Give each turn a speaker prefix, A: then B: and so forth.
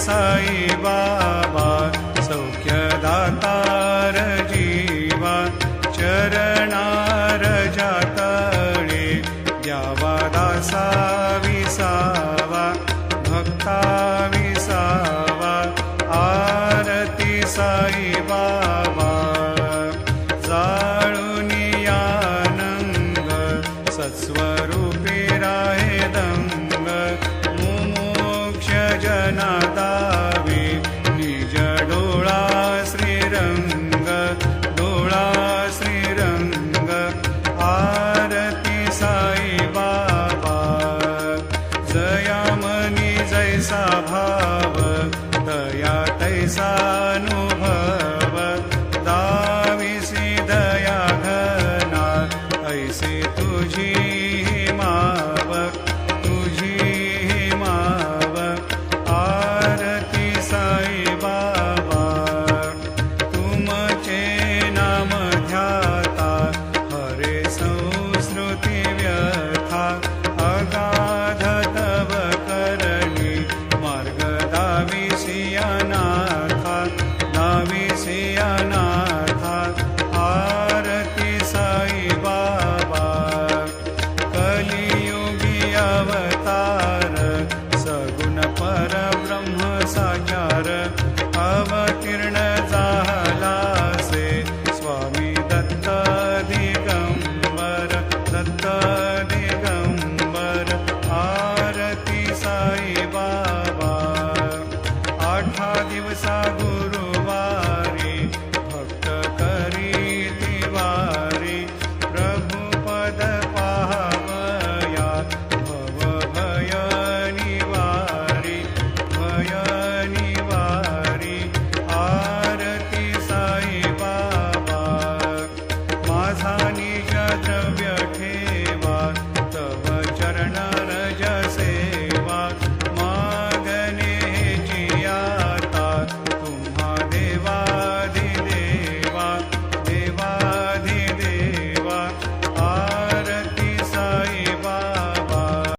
A: साई बाबा सौख्यदातार जीवा चरणार जातळे द्यावा दासा विसावा भक्ता विसावा आरती साई बाबा जाळुनी आनंद सत्स्वरूपी राहे दंग मुमोक्ष जना दावे निज डोळा श्रीरंग डोळा श्रीरंग आरती साई बाबा जयामनी जैसा भाव दया तैसानुभव दाविसी दया घना ऐसे तुझी मावक तुझी मावक आरती साई बाबा तुमचे नाम ध्याता हरे संस्कृती व्यथा अगाध तव करणी मार्ग दाविसियानाथा दाविसियानाथा आरती साई बाबा कलियुगी अवतार सगुण परब्रह्म साकार अवतीर्ण झालासे स्वामी दत्त दिगंबर दत्त दिगंबर आरती साई बाबा